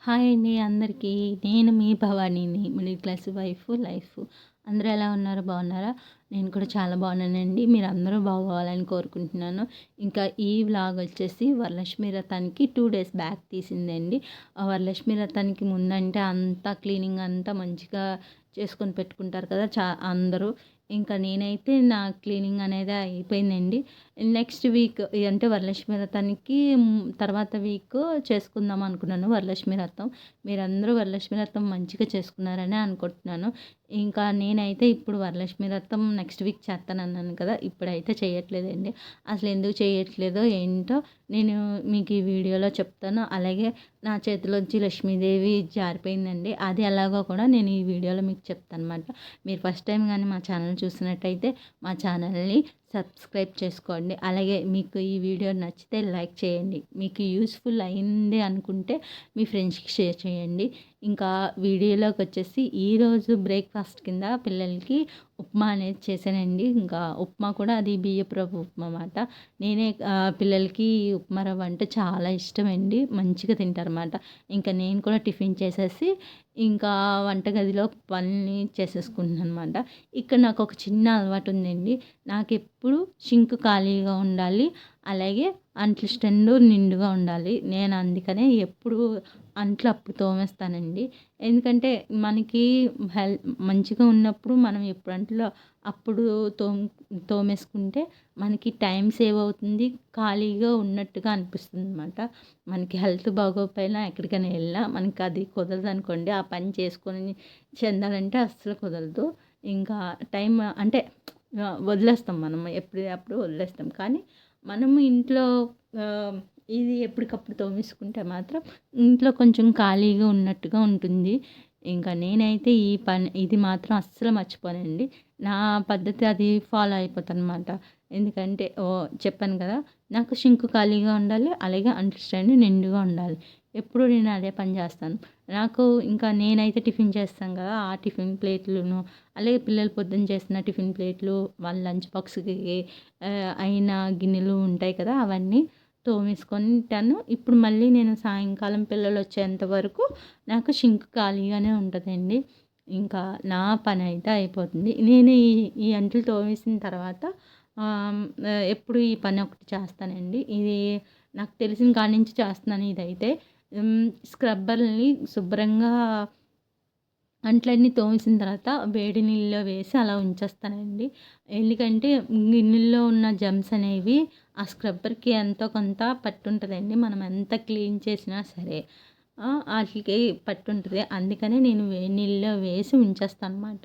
Hi అండి అందరికీ. నేను మీ భవానీని. Middle class life. అందరూ ఎలా ఉన్నారు? బాగున్నారా? నేను కూడా చాలా బాగున్నానండి. మీరందరూ బాగోవాలని కోరుకుంటున్నాను. ఇంకా ఈ వ్లాగ్ వచ్చేసి వరలక్ష్మి వ్రతానికి 2 డేస్ బ్యాక్ తీసిందండి. ఆ వరలక్ష్మి వ్రతానికి ముందంటే అంతా క్లీనింగ్ అంతా మంచిగా చేసుకొని పెట్టుకుంటారు కదా అందరూ. ఇంకా నేనైతే నా క్లీనింగ్ అనేది అయిపోయిందండి. నెక్స్ట్ వీక్ అంటే వరలక్ష్మి వ్రతానికి తర్వాత వీక్ చేసుకుందాం అనుకున్నాను వరలక్ష్మి వ్రతం. మీరందరూ వరలక్ష్మి వ్రతం మంచిగా చేసుకున్నారని అనుకుంటున్నాను. ఇంకా నేనైతే ఇప్పుడు వరలక్ష్మి వ్రతం నెక్స్ట్ వీక్ చేస్తానన్నాను కదా! ఇప్పుడైతే చేయట్లేదండి. అసలు ఎందుకు చేయట్లేదో ఏంటో నేను మీకు ఈ వీడియోలో చెప్తాను. అలాగే నా చేతిలోంచి లక్ష్మీదేవి జారిపోయిందండి. అది ఎలాగో కూడా నేను ఈ వీడియోలో మీకు చెప్తానమాట. మీరు ఫస్ట్ టైం కానీ మా ఛానల్ చూసినట్టయితే మా ఛానల్ని సబ్స్క్రైబ్ చేసుకోండి. అలాగే మీకు ఈ వీడియో నచ్చితే లైక్ చేయండి. మీకు యూస్ఫుల్ అయింది అనుకుంటే మీ ఫ్రెండ్స్కి షేర్ చేయండి. ఇంకా వీడియోలోకి వచ్చేసి ఈరోజు బ్రేక్ఫాస్ట్ కింద పిల్లలకి ఉప్మా అనేది చేశానండి. ఇంకా ఉప్మా కూడా అది బియ్యపు రవ్వ ఉప్మా అన్నమాట. నేనే పిల్లలకి ఉప్మా రవ్వ అంటే చాలా ఇష్టమండి. మంచిగా తింటారన్నమాట. ఇంకా నేను కూడా టిఫిన్ చేసేసి ఇంకా వంటగదిలో పనులు చేసేసుకుంటున్నాను అనమాట. ఇక్కడ నాకు ఒక చిన్న అలవాటు ఉందండి. నాకెప్పుడు సింక్ ఖాళీగా ఉండాలి. అలాగే అంట్లు స్టాండు నిండుగా ఉండాలి. నేను అందుకనే ఎప్పుడు అంట్లు అప్పుడు తోమేస్తానండి. ఎందుకంటే మనకి మంచిగా ఉన్నప్పుడు మనం ఎప్పుడు అంట్లో అప్పుడు తోమేసుకుంటే మనకి టైం సేవ్ అవుతుంది. ఖాళీగా ఉన్నట్టుగా అనిపిస్తుంది అనమాట. మనకి హెల్త్ బాగోకపోయినా ఎక్కడికైనా వెళ్ళినా మనకి అది కుదరదు అనుకోండి. ఆ పని చేసుకొని చెందాలంటే అస్సలు కుదరదు. ఇంకా టైం అంటే వదిలేస్తాం మనం ఎప్పుడప్పుడు వదిలేస్తాం. కానీ మనము ఇంట్లో ఇది ఎప్పటికప్పుడు తోమేసుకుంటే మాత్రం ఇంట్లో కొంచెం ఖాళీగా ఉన్నట్టుగా ఉంటుంది. ఇంకా నేనైతే ఇది మాత్రం అస్సలు మర్చిపోనండి. నా పద్ధతి అది ఫాలో అయిపోతానమాట. ఎందుకంటే చెప్పాను కదా! నాకు సింక్ ఖాళీగా ఉండాలి. అలాగే అంట్లు స్టాండ్ నిండుగా ఉండాలి. ఎప్పుడు నేను అదే పని చేస్తాను. నాకు ఇంకా నేనైతే టిఫిన్ చేస్తాను కదా! ఆ టిఫిన్ ప్లేట్లును, అలాగే పిల్లలు పొద్దున్న చేసిన టిఫిన్ ప్లేట్లు, వాళ్ళ లంచ్ బాక్స్‌కి అయిన గిన్నెలు ఉంటాయి కదా! అవన్నీ తోమేసుకుంటాను. ఇప్పుడు మళ్ళీ నేను సాయంకాలం పిల్లలు వచ్చేంత వరకు నాకు సింక్ ఖాళీగానే ఉంటుందండి. ఇంకా నా పని అయితే అయిపోతుంది. నేను ఈ అంట్లు తోమేసిన తర్వాత ఎప్పుడు ఈ పని ఒకటి చేస్తానండి. ఇది నాకు తెలిసిన కాడి నుంచి చేస్తున్నాను ఇదైతే. స్క్రబ్బర్‌ని శుభ్రంగా అంట్లన్నీ తోమేసిన తర్వాత వేడి నీళ్ళలో వేసి అలా ఉంచేస్తానండి. ఎందుకంటే గిన్నెల్లో ఉన్న జెర్మ్స్ అనేవి ఆ స్క్రబ్బర్‌కి ఎంతో కొంత పట్టుంటదండి. మనం ఎంత క్లీన్ చేసినా సరే ఆటిలికి పట్టుంటది. అందుకనే నేను వేడి నీళ్ళలో వేసి ఉంచేస్తానమాట.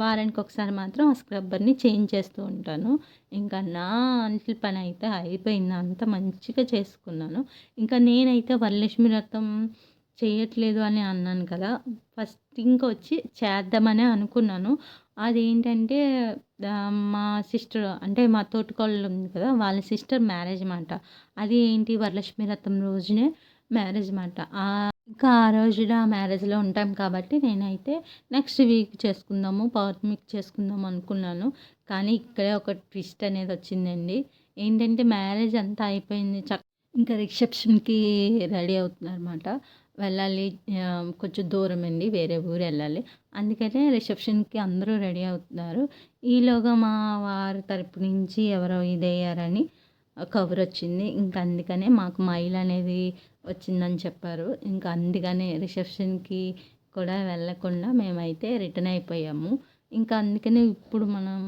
వారానికి ఒకసారి మాత్రం ఆ స్క్రబ్బర్‌ని చేంజ్ చేస్తూ ఉంటాను. ఇంకా నా అంట్ల పని అయితే అయిపోయింది. అంత మంచిగా చేసుకున్నాను. ఇంకా నేనైతే వరలక్ష్మి వ్రతం చేయట్లేదు అని అన్నాను కదా! ఫస్ట్ ఇంకొచ్చి చేద్దామనే అనుకున్నాను. అదేంటంటే మా సిస్టర్ అంటే మా తోటికోడలు ఉంది కదా! వాళ్ళ సిస్టర్ మ్యారేజ్ మాట. అది ఏంటి వరలక్ష్మి వ్రతం రోజునే మ్యారేజ్ మాట. ఇంకా ఆ రోజున మ్యారేజ్‌లో ఉంటాం కాబట్టి నేనైతే నెక్స్ట్ వీక్ చేసుకుందాము, పౌర్ణమికి చేసుకుందాం అనుకున్నాను. కానీ ఇక్కడే ఒక ట్విస్ట్ అనేది వచ్చిందండి. ఏంటంటే మ్యారేజ్ అంతా అయిపోయింది. ఇంకా రిసెప్షన్‌కి రెడీ అవుతున్నారన్నమాట. వెళ్ళాలి. కొంచెం దూరమండి. వేరే ఊరెళ్ళాలి. అందుకనే రిసెప్షన్‌కి అందరూ రెడీ అవుతున్నారు. ఈలోగా మా వారి తరపు నుంచి ఎవరో ఇదయ్యారని కబురొచ్చింది. ఇంక అందుకనే మాకు మైల్ అనేది వచ్చిందని చెప్పారు. ఇంకా అందుకనే రిసెప్షన్‌కి కూడా వెళ్ళకుండా మేమైతే రిటర్న్ అయిపోయాము. ఇంకా అందుకనే ఇప్పుడు మనం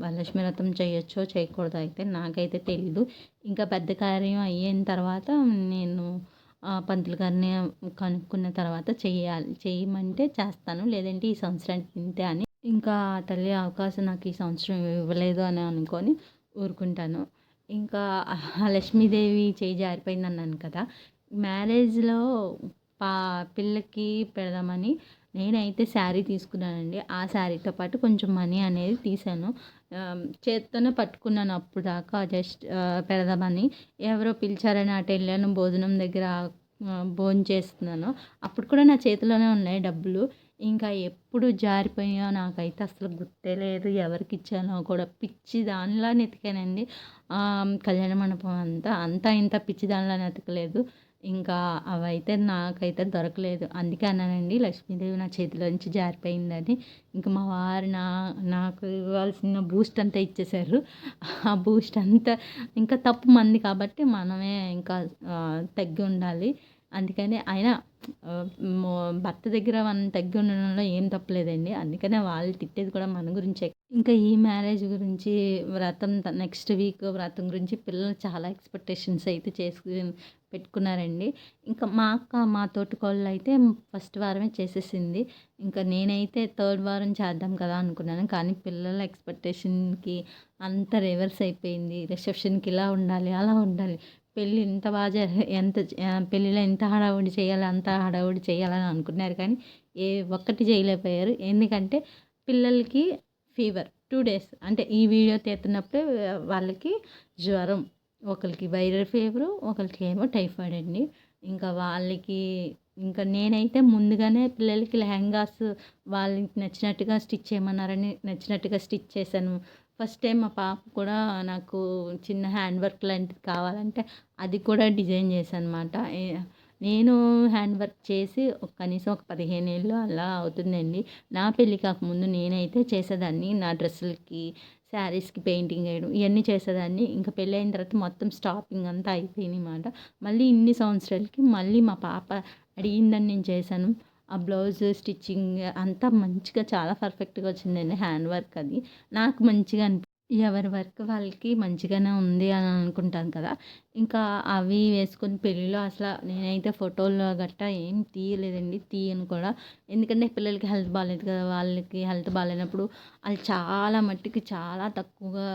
వరలక్ష్మి వ్రతం చేయొచ్చో చేయకూడదో అయితే నాకైతే తెలీదు. ఇంకా పెద్ద కార్యం అయిన తర్వాత నేను పంతులు గారిని కనుక్కున్న తర్వాత చేయమంటే చేస్తాను. లేదంటే ఈ సంవత్సరానికి ఇంతే అని ఇంకా ఆ తల్లి అవకాశం నాకు ఈ సంవత్సరం ఇవ్వలేదు అని అనుకోని ఊరుకుంటాను. ఇంకా లక్ష్మీదేవి చేయి జారిపోయిందన్నాను కదా! మ్యారేజ్‌లో పా పిల్లకి పెడదామని నేనైతే శారీ తీసుకున్నానండి. ఆ శారీతో పాటు కొంచెం మనీ అనేది తీశాను. చేత్తోనే పట్టుకున్నాను అప్పటిదాకా జస్ట్ పెడదామని. ఎవరో పిలిచారని అటెళ్ళాను. భోజనం దగ్గర భోంచేస్తున్నాను. అప్పుడు కూడా నా చేతిలోనే ఉన్నాయి డబ్బులు. ఇంకా ఎప్పుడు జారిపోయాయో నాకైతే అసలు గుర్తే లేదు. ఎవరికిచ్చానో కూడా పిచ్చి దానిలా వెతికానండి. కళ్యాణ మండపం అంతా ఇంత పిచ్చి దానిలాగా వెతకలేదు. ఇంకా అవైతే నాకైతే దొరకలేదు. అందుకే అన్నానండి లక్ష్మీదేవి నా చేతిలో నుంచి జారిపోయిందని. ఇంక మా వారు నాకు ఇవ్వాల్సిన బూస్ట్ అంతా ఇచ్చేశారు. ఆ బూస్ట్ అంతా ఇంకా తప్పు మనది కాబట్టి మనమే ఇంకా తగ్గి ఉండాలి. అందుకని అయినా మో భర్త దగ్గర మనం తగ్గి ఉండడంలో ఏం తప్పులేదండి. అందుకనే వాళ్ళు తిట్టేది కూడా మన గురించే. ఇంకా ఈ మ్యారేజ్ గురించి వ్రతం నెక్స్ట్ వీక్ వ్రతం గురించి పిల్లలు చాలా ఎక్స్‌పెక్టేషన్స్ అయితే పెట్టుకున్నారండి. ఇంకా మా తోటికోడలైతే ఫస్ట్ వారమే చేసేసింది. ఇంకా నేనైతే థర్డ్ వారం చేద్దాం కదా అనుకున్నాను. కానీ పిల్లల ఎక్స్‌పెక్టేషన్‌కి అంతా రివర్స్ అయిపోయింది. రిసెప్షన్‌కి ఇలా ఉండాలి, అలా ఉండాలి. పెళ్ళి ఇంత బాగా పెళ్ళిలో ఎంత హడావుడి చేయాలి, అంత హడావుడి చేయాలని అనుకున్నారు. కానీ ఒక్కటి చేయలేకపోయారు. ఎందుకంటే పిల్లలకి ఫీవర్ 2 డేస్ అంటే ఈ వీడియో తీస్తున్నప్పుడే వాళ్ళకి జ్వరం. ఒకళ్ళకి వైరల్ ఫీవరు, ఒకళ్ళకేమో టైఫాయిడ్ అండి. ఇంకా వాళ్ళకి ఇంకా నేనైతే ముందుగానే పిల్లలకి లెహెంగాస్ వాళ్ళకి నచ్చినట్టుగా స్టిచ్ చేయమన్నారని నచ్చినట్టుగా స్టిచ్ చేశాను. ఫస్ట్ టైం మా పాప కూడా నాకు చిన్న హ్యాండ్ వర్క్ లాంటిది కావాలంటే అది కూడా డిజైన్ చేశాననమాట. నేను హ్యాండ్ వర్క్ చేసి కనీసం ఒక 15 ఏళ్ళు అలా అవుతుందండి. నా పెళ్ళి కాకముందు నేనైతే చేసేదాన్ని. నా డ్రెస్సులకి, శారీస్‌కి పెయింటింగ్ వేయడం ఇవన్నీ చేసేదాన్ని. ఇంకా పెళ్ళైన తర్వాత మొత్తం స్టాపింగ్ అంతా అయిపోయినాయన్నమాట. మళ్ళీ ఇన్ని సంవత్సరాలకి మళ్ళీ మా పాప అడిగిందని నేను చేశాను. ఆ బ్లౌజ్ స్టిచ్చింగ్ అంతా మంచిగా చాలా పర్ఫెక్ట్‌గా వచ్చిందండి. హ్యాండ్ వర్క్ అది. నాకు మంచిగా ఎవరి వర్క్ వాళ్ళకి మంచిగానే ఉంది అని అనుకుంటాను కదా! ఇంకా అవి వేసుకొని పెళ్ళిలో నేనైతే ఫోటోలు గట్టా ఏం తీయలేదండి. తీయను కూడా. ఎందుకంటే పిల్లలకి హెల్త్ బాలేదు కదా! వాళ్ళకి హెల్త్ బాలేనప్పుడు అది చాలా మట్టికి చాలా తక్కువగా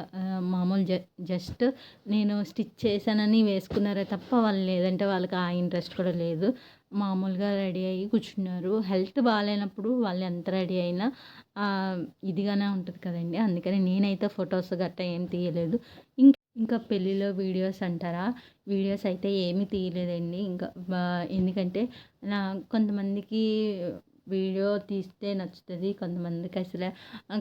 మామూలు జస్ట్ నేను స్టిచ్ చేశానని వేసుకున్నారే తప్ప వాళ్ళు లేదంటే వాళ్ళకి ఆ ఇంట్రెస్ట్ కూడా లేదు. మామూలుగా రెడీ అయ్యి కూర్చున్నారు. హెల్త్ బాలేనప్పుడు వాళ్ళు ఎంత రెడీ అయినా ఇదిగానే ఉంటది కదండీ! అందుకని నేనైతే ఫోటోస్ గట్టా ఏం తీయలేదు. ఇంకా పెళ్ళిలో వీడియోస్ అంటారా? వీడియోస్ అయితే ఏమీ తీయలేదండి. ఇంకా ఎందుకంటే కొంతమందికి వీడియో తీస్తే నచ్చుతది. కొంతమందికి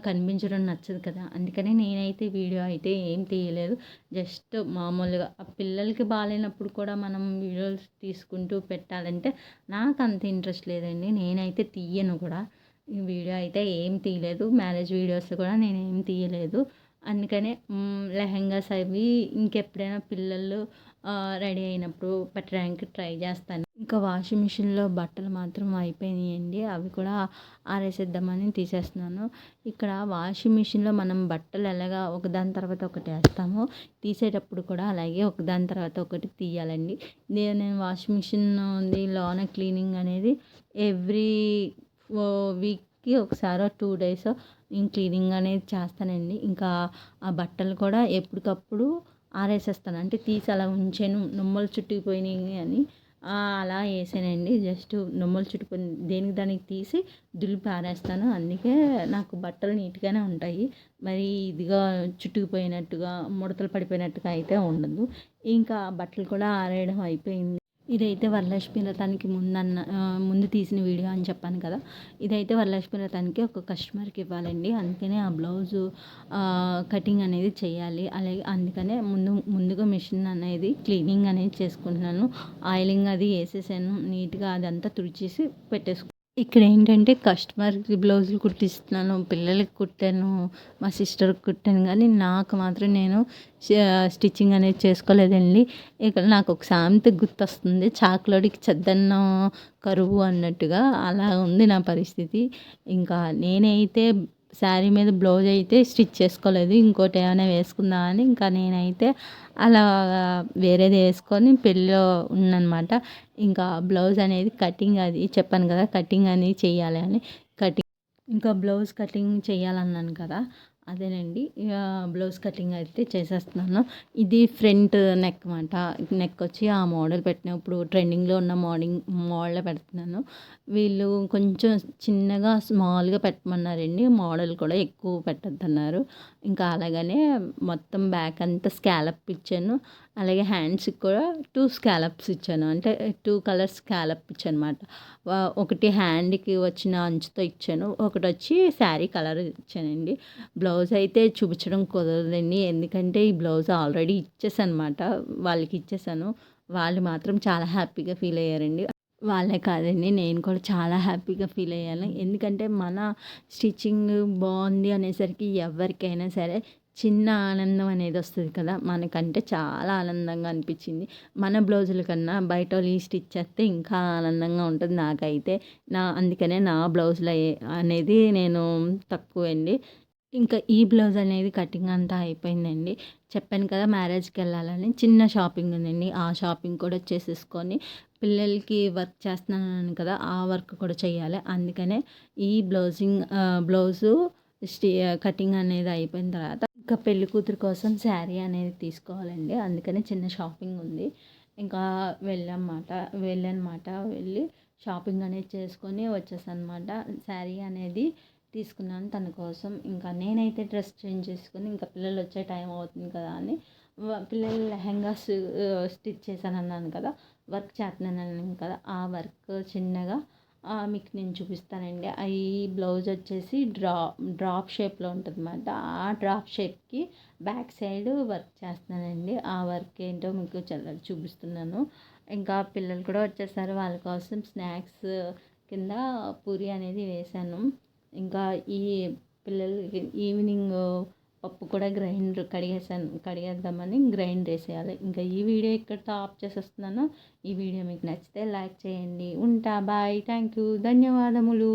కనిపించడం నచ్చదు కదా! అందుకని నేనైతే వీడియో అయితే ఏం తీయలేదు. జస్ట్ మామూలుగా ఆ పిల్లలకి బాలేనప్పుడు కూడా మనం వీడియోస్ తీసుకుంటూ పెట్టాలంటే నాకు అంత ఇంట్రెస్ట్ లేదండి. నేనైతే తీయను కూడా. ఈ వీడియో అయితే ఏం తీయలేదు. మ్యారేజ్ వీడియోస్ కూడా నేనేం తీయలేదు. అందుకనే లెహెంగాస్ అవి ఇంకెప్పుడైనా పిల్లలు రెడీ అయినప్పుడు పెట్టడానికి ట్రై చేస్తాను. ఇంకా వాషింగ్ మిషన్‌లో బట్టలు మాత్రం అయిపోయినాయండి. అవి కూడా ఆరేసేద్దామని తీసేస్తున్నాను. ఇక్కడ వాషింగ్ మిషన్‌లో మనం బట్టలు ఎలాగా ఒకదాని తర్వాత ఒకటి వేస్తామో తీసేటప్పుడు కూడా అలాగే ఒకదాని తర్వాత ఒకటి తీయాలండి. నేను వాషింగ్ మిషన్‌ది లోన క్లీనింగ్ అనేది ఎవ్రీ వీక్‌కి ఒకసారో 2 డేసో నేను క్లీనింగ్ అనేది చేస్తానండి. ఇంకా ఆ బట్టలు కూడా ఎప్పటికప్పుడు ఆరేసేస్తాను. అంటే తీసి అలా ఉంచాను. నొమ్మలు చుట్టుకుపోయినాయి అని అలా వేసానండి. జస్ట్ నొమ్మలు చుట్టుకుని దేనికి దానికి తీసి దులిపి ఆరేస్తాను. అందుకే నాకు బట్టలు నీట్‌గానే ఉంటాయి. మరి ఇదిగా చుట్టుకుపోయినట్టుగా, ముడతలు పడిపోయినట్టుగా అయితే ఉండదు. ఇంకా బట్టలు కూడా ఆరేయడం అయిపోయింది. ఇదైతే వరలక్ష్మి వ్రతానికి ముందు తీసిన వీడియో అని చెప్పాను కదా! ఇదైతే వరలక్ష్మి వ్రతానికి ఒక కస్టమర్‌కి ఇవ్వాలండి. అందుకనే ఆ బ్లౌజు కటింగ్ అనేది చేయాలి. అలాగే అందుకనే ముందుగా మిషన్ అనేది క్లీనింగ్ అనేది చేసుకుంటున్నాను. ఆయిలింగ్ అది వేసేసాను. నీట్‌గా అదంతా తుడిచేసి ఇక్కడ ఏంటంటే కస్టమర్‌కి బ్లౌజులు కుట్టిస్తున్నాను. పిల్లలకి కుట్టాను. మా సిస్టర్‌కి కుట్టాను. కానీ నాకు మాత్రం నేను స్టిచ్చింగ్ అనేది చేసుకోలేదండి. ఇక్కడ నాకు ఒక సామెత గుర్తొస్తుంది. చాకలోడికి చద్దన్నం కరువు అన్నట్టుగా అలా ఉంది నా పరిస్థితి. ఇంకా నేనైతే శారీ మీద బ్లౌజ్ అయితే స్టిచ్ చేసుకోలేదు. ఇంకోటి ఏమైనా వేసుకుందామని ఇంకా నేనైతే అలా వేరేది వేసుకొని పెళ్ళిలో ఉన్నానన్నమాట. ఇంకా బ్లౌజ్ అనేది కటింగ్ అది చెప్పాను కదా! కటింగ్ అనేది చెయ్యాలి అని. ఇంకా బ్లౌజ్ కటింగ్ చేయాలన్నాను కదా! అదేనండి. బ్లౌజ్ కటింగ్ అయితే చేసేస్తున్నాను. ఇది ఫ్రంట్ నెక్ మాట. నెక్ వచ్చి ఆ మోడల్ ఇప్పుడు ట్రెండింగ్‌లో ఉన్న మోడలే పెడుతున్నాను. వీళ్ళు కొంచెం చిన్నగా స్మాల్‌గా పెట్టమన్నారండి. మోడల్ కూడా ఎక్కువ పెట్టొద్దన్నారు. ఇంకా అలాగనే మొత్తం బ్యాక్ అంతా స్కాలప్ ఇచ్చాను. అలాగే హ్యాండ్స్‌కి కూడా 2 స్కాలప్స్ ఇచ్చాను. అంటే 2 కలర్స్ స్కాలప్ ఇచ్చానమాట. ఒకటి హ్యాండ్‌కి వచ్చిన అంచుతో ఇచ్చాను. ఒకటొచ్చి శారీ కలర్ ఇచ్చానండి. బ్లౌజ్ అయితే చూపించడం కుదరదండి. ఎందుకంటే ఈ బ్లౌజ్ ఆల్రెడీ ఇచ్చేసానమాట. వాళ్ళకి ఇచ్చేసాను. వాళ్ళు మాత్రం చాలా హ్యాపీగా ఫీల్ అయ్యారండి. వాళ్ళే కాదండి, నేను కూడా చాలా హ్యాపీగా ఫీల్ అయ్యాను. ఎందుకంటే మన స్టిచ్చింగ్ బావుంది అనేసరికి ఎవరికైనా సరే చిన్న ఆనందం అనేది వస్తది కదా! మనకంటే చాలా ఆనందంగా అనిపించింది. మన బ్లౌజుల కన్నా బయటోళ్ళయి స్టిచ్ చేస్తే ఇంకా ఆనందంగా ఉంటది నాకైతే. అందుకనే నా బ్లౌజులయి అనేది నేను తక్కువండి. ఇంకా ఈ బ్లౌజ్ అనేది కటింగ్ అంతా అయిపోయిందండి. చెప్పాను కదా! మ్యారేజ్‌కెళ్ళాలని చిన్న షాపింగ్ ఉందండి. ఆ షాపింగ్ కూడా చేసేసుకొని పిల్లలకి వర్క్ చేస్తున్నానన్నాను కదా! ఆ వర్క్ కూడా చేయాలి. అందుకనే ఈ బ్లౌజు కటింగ్ అనేది అయిపోయిన తర్వాత ఇంకా పెళ్లి కూతురు కోసం శారీ అనేది తీసుకోవాలండి. అందుకని చిన్న షాపింగ్ ఉంది. ఇంకా వెళ్ళానమాట. వెళ్ళి షాపింగ్ అనేది చేసుకొని వచ్చేసానమాట. శారీ అనేది తీసుకున్నాను తన కోసం. ఇంకా నేనైతే డ్రెస్ చేంజ్ చేసుకొని ఇంకా పిల్లలొచ్చే టైం అవుతుంది కదా అని పిల్లల లెహెంగాస్ స్టిచ్ చేశానన్నాను కదా! వర్క్ చేస్తున్నానన్నాను కదా! ఆ వర్క్ చిన్నగా మీకు నేను చూపిస్తానండి. ఈ బ్లౌజ్ వచ్చేసి డ్రాప్ షేప్‌లో ఉంటదన్నమాట. ఆ డ్రాప్ షేప్‌కి బ్యాక్ సైడ్ వర్క్ చేస్తున్నానండి. ఆ వర్క్ ఏంటో మీకు చూపిస్తున్నాను. ఇంకా పిల్లలు కూడా వచ్చేసారు. వాళ్ళ కోసం స్నాక్స్ కింద పూరి అనేది వేశాను. ఇంకా ఈ పిల్లలకి ఈవినింగ్ పప్పు కూడా కడిగేద్దామని గ్రైండ్ చేసేయాలి. ఇంకా ఈ వీడియో ఇక్కడితో ఆఫ్ చేసేస్తున్నాను. ఈ వీడియో మీకు నచ్చితే లైక్ చేయండి. ఉంటా. బాయ్. Thank you. ధన్యవాదములు.